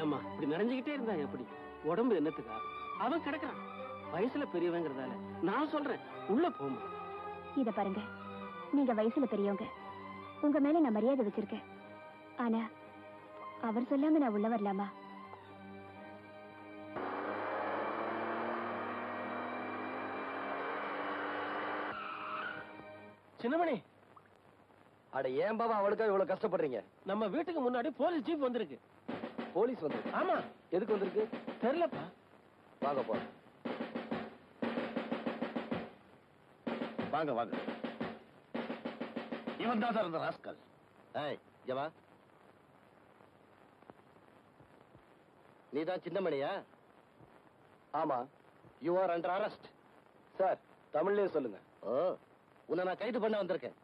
ஏமா இப்படி நிறைஞ்சுக்கிட்டே இருந்தா எப்படி? உடம்பு என்னத்துக்கா? அவன் கிடக்குறான். வயசுல பெரியவங்கிறதால நான் சொல்றேன், உள்ள போமா. இத பாருங்க, நீங்க வயசுல பெரியவங்க, உங்க மேல நான் மரியாதை வச்சிருக்கேன். ஆனா அவர் சொல்லாம நான் உள்ள வரலாமா? சின்னமணி, அட ஏன் பாபா அவளுக்காக இவ்வளவு கஷ்டப்படுறீங்க? நம்ம வீட்டுக்கு முன்னாடி போலீஸ் ஜீப் வந்திருக்கு. போலீஸ் வந்திருக்கு? ஆமா. எதுக்கு வந்திருக்கு தெரியலப்பா. வாங்க போ. வாங்க வாங்க. இவன் தான் சார் இந்த ராஸ்கல். ஏய் ஜவா, நீதான் சின்னமணியா? ஆமா. You are under arrest. Sir தமிழ்லயே சொல்லுங்க. ஓ, உன்னை நான் கைது பண்ண வந்திருக்கேன்.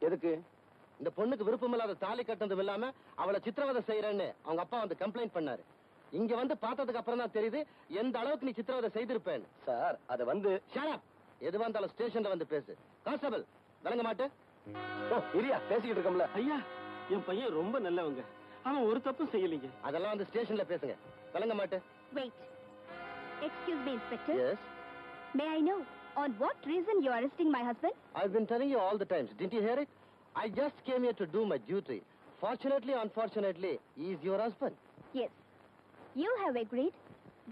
எதுக்கு? இந்த பொண்ணுக்கு விருப்பமில்லாத தாலி கட்டதும் இல்லாம அவளை சித்திரவதை செய்யறேன்னு அவங்க அப்பா வந்து கம்ப்ளைண்ட் பண்ணாரு. இங்க வந்து பார்த்ததுக்கு அப்புறம் தான் தெரியுது எந்த அளவுக்கு நீ சித்திரவதை செய்திருப்பேன். சார் அத வந்து எதுவா இருந்தாலும் ஸ்டேஷன்ல வந்து பேசு. கான்ஸ்டபிள் விளங்க மாட்டு. ஓ இரியா, பேசிக்கிட்டு இருக்கோம்ல. ஐயா, என் பையன் ரொம்ப நல்லவங்க, அவன் ஒரு தப்பும் செய்யலீங்க. அதெல்லாம் வந்து ஸ்டேஷன்ல பேசுங்க. விளங்க மாட்டு. Wait. Excuse me, Inspector. Yes. May I know on what reason you are arresting my husband? I've been telling you all the times. Didn't you hear it? I just came here to do my duty. Fortunately, unfortunately, he is your husband. Yes. You have agreed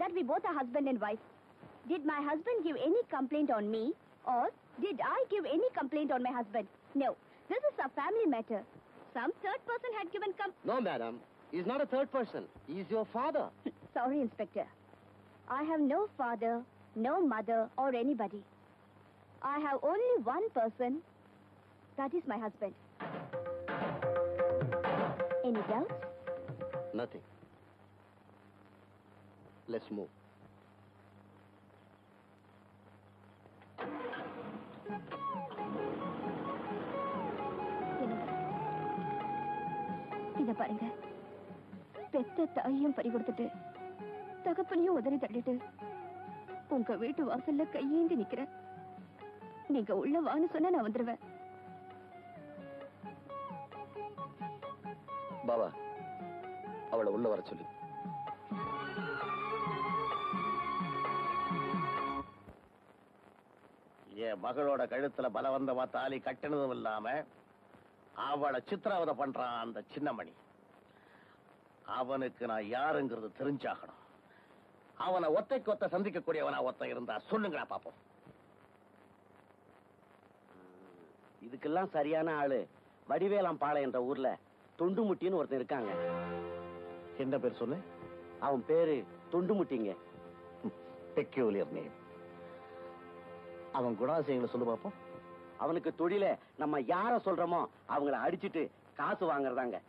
that we both are husband and wife. Did my husband give any complaint on me, or did I give any complaint on my husband? No. This is a family matter. Some third person had given No, madam. He's not a third person. He's your father. Sorry, Inspector. I have no father, no mother, or anybody. I have only one person. That is my husband. Any doubts? Nothing. Let's move. இத பாருங்க, பெத்த தாயையும் பறி கொடுத்துட்டு தகப்பனையும் உதறி தள்ளிட்டு உங்க வீட்டு வாசல்ல கையேந்தி நிக்கிறேன். நீங்க உள்ள வான்னு சொன்னா நான் வந்துருவேன். பாபா, அவளை உள்ள வர சொல்லு. என் மகளோட கழுத்துல பலவந்தமா தாலி கட்டினதும் இல்லாம அவளை சித்திரவதை பண்றான் அந்த சின்னமணி. அவனுக்கு நான் யாருங்கிறது தெரிஞ்சாகணும். அவனை ஒத்தைக்கு ஒத்த சந்திக்கக்கூடியவனா ஒத்த இருந்தா சொல்லுங்களா பாப்போம். இதுக்கெல்லாம் சரியான ஆளு வடிவேலாம்பாளையம் என்ற ஊர்ல தொண்டுமுட்டின்னு ஒருத்தன் இருக்காங்க. என்ன பேர் சொல்லு? அவன் பேரு தொண்டுமுட்டிங்க. Peculiar name. அவன் குணாசியங்களை சொல்லு பாப்போம். அவனுக்கு தொழில நம்ம யார சொல்றோமோ அவங்கள அடிச்சிட்டு காசு வாங்குறதாங்க.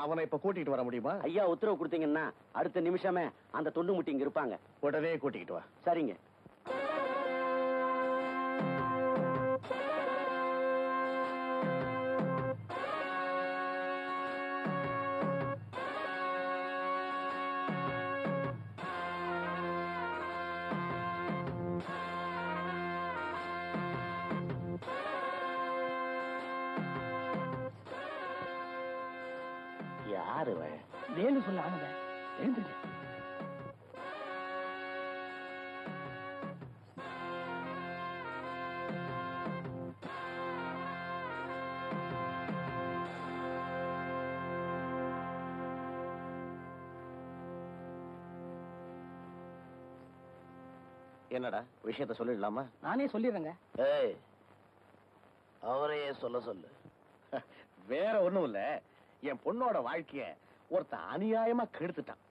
அவனை இப்ப கூட்டிட்டு வர முடியுமா? ஐயா உத்தரவு கொடுத்தீங்கன்னா அடுத்த நிமிஷமே அந்த தொண்டுமுட்டி இங்க இருப்பாங்க. உடனே கூட்டிக்கிட்டு வா. சரிங்க. யாரு வேலு சொல்ல ஆனத எழுந்துங்க. என்னடா விஷயத்த சொல்லிடலாமா? நானே சொல்லிடுறேங்க. ஏய், அவரையே சொல்ல சொல்லு. வேற ஒண்ணும் இல்ல, என் பொண்ணோட வாழ்க்கைய ஒருத்த அநியாயமா கெடுத்துட்டான்.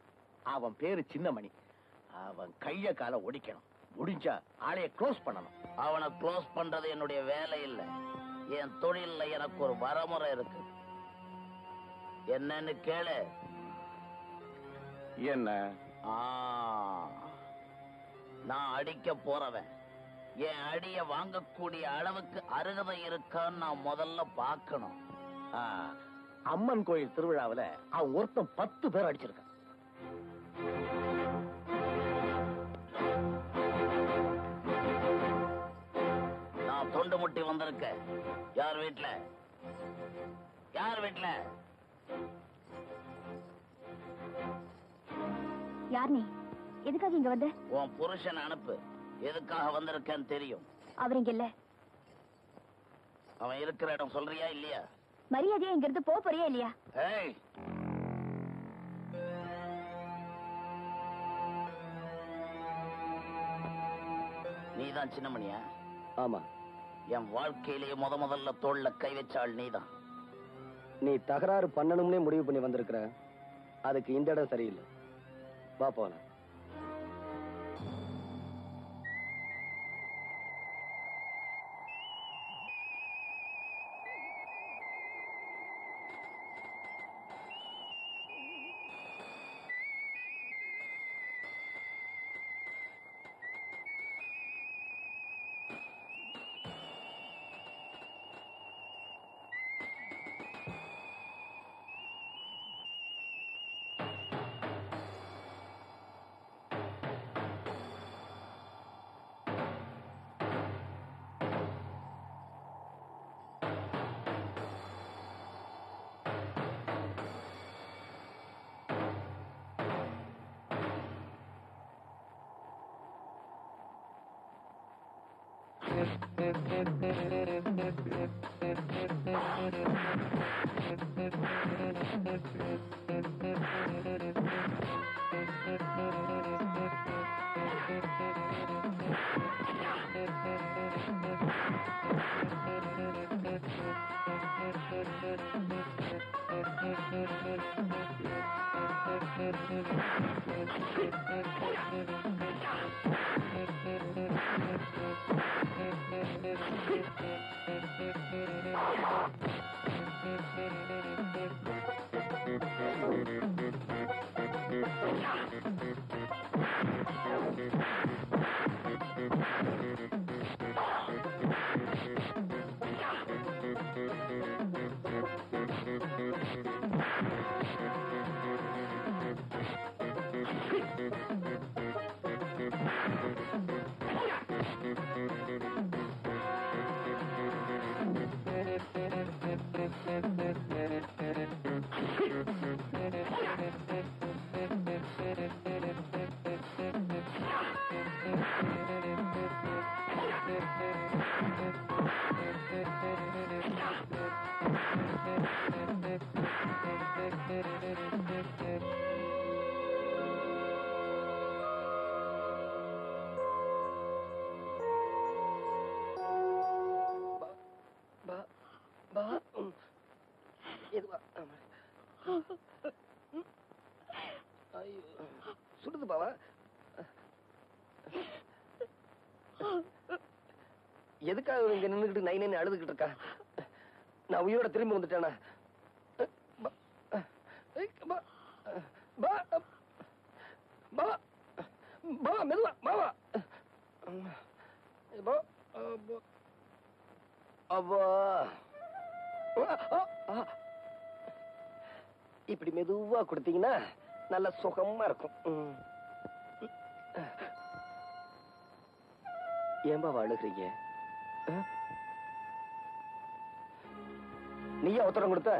அவன் பேரு சின்னமணி. அவன் கைய கால ஒடிக்கணும். முடிஞ்சா ஆளைய க்ளோஸ் பண்ணணும். அவனை க்ளோஸ் பண்றது என்னுடைய வேலை இல்ல, என் தொழில்ல எனக்கு ஒரு வரமுறை இருக்கு. என்னன்னு கேளு. என்ன? நான் அடிக்க போறவன் என் அடிய வாங்கக்கூடிய அளவுக்கு அருகதை இருக்கான்னு நான் முதல்ல பார்க்கணும். அம்மன் கோயில் திருவிழாவில அவன் ஒருத்தன் 10 பேர் அடிச்சிருக்கான். நான் தொண்டு முட்டி வந்திருக்கேன். யார் வீட்டுல? யார் வீட்டுல? யார் நீ? எதுக்காக இங்க வந்த? உன் புருஷன் அனுப்பு. எதுக்காக வந்திருக்கேன்னு தெரியும். அவர் இங்க இல்ல. அவன் இருக்கிற இடம் சொல்றியா இல்லையா? மரியாதையா இங்க இருந்து போறியா இல்லையா? ஏய், நீதான் சின்னமணியா? ஆமா. என் வாழ்க்கையிலேயே முதல்ல தோள்ல கை வச்சாள் நீதான். நீ தகராறு பண்ணணும்னே முடிவு பண்ணி வந்திருக்கிற. அதுக்கு இந்த இடம் சரியில்லை. வா போலாம். சுடுது பாவா. எதுக்காக இங்க நின்னுகிட்டு நைனு அழுதுகிட்டு இருக்கா? நான் உயிரோட திரும்பி வந்துட்டேனா? மெதுவா பாவா. அப்பா இப்படி மெதுவா கொடுத்தீங்கன்னா நல்ல சுகமா இருக்கும். ஏன்பா அழுகிறீங்க? நீயா உத்தரவு கொடுத்த?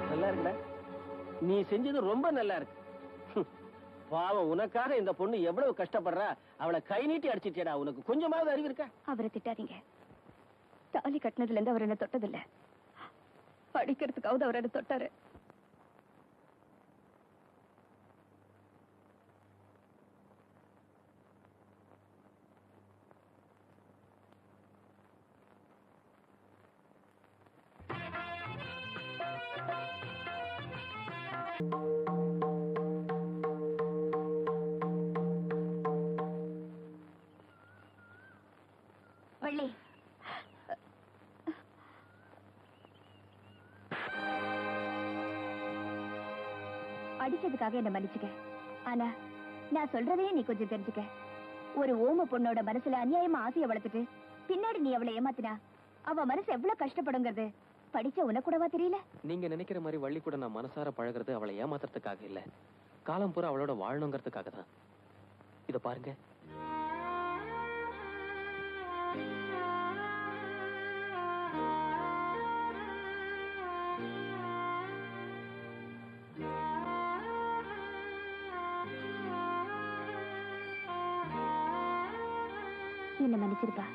நல்லா இருக்குல்ல? நீ செஞ்சது ரொம்ப நல்லா இருக்கு. பாவம், உனக்காக இந்த பொண்ணு எவ்வளவு கஷ்டப்படுறா. அவளை கை நீட்டி அடிச்சிட்டியடா. உனக்கு கொஞ்சமாவது அறிவு இருக்கா? அவரை திட்டாதீங்க. தாலி கட்டினதுல இருந்து அவர் என்ன தொட்டதில்ல. அடிக்கிறதுக்காவது அவர் என்ன தொட்டாரு. வள்ளி, அடிச்சதுக்காக என்ன மன்னிச்சுக்க. ஆனா நான் சொல்றதையே நீ கொஞ்சம் தெரிஞ்சுக்க. ஒரு ஓம பொண்ணோட மனசுல அநியாயமா ஆசையை வளர்த்துட்டு பின்னாடி நீ அவளை ஏமாத்தினா அவ மனசு எவ்வளவு கஷ்டப்படுங்கிறது படிச்ச உனக்கு கூடவா தெரியல? நீங்க நினைக்கிற மாதிரி வள்ளி கூட நான் மனசார பழகிறது அவளை ஏமாத்துறதுக்காக இல்ல, காலம் பூரா அவளோட வாழணுங்கிறதுக்காக தான். இத பாருங்க, என்ன மன்னிச்சிருப்பா.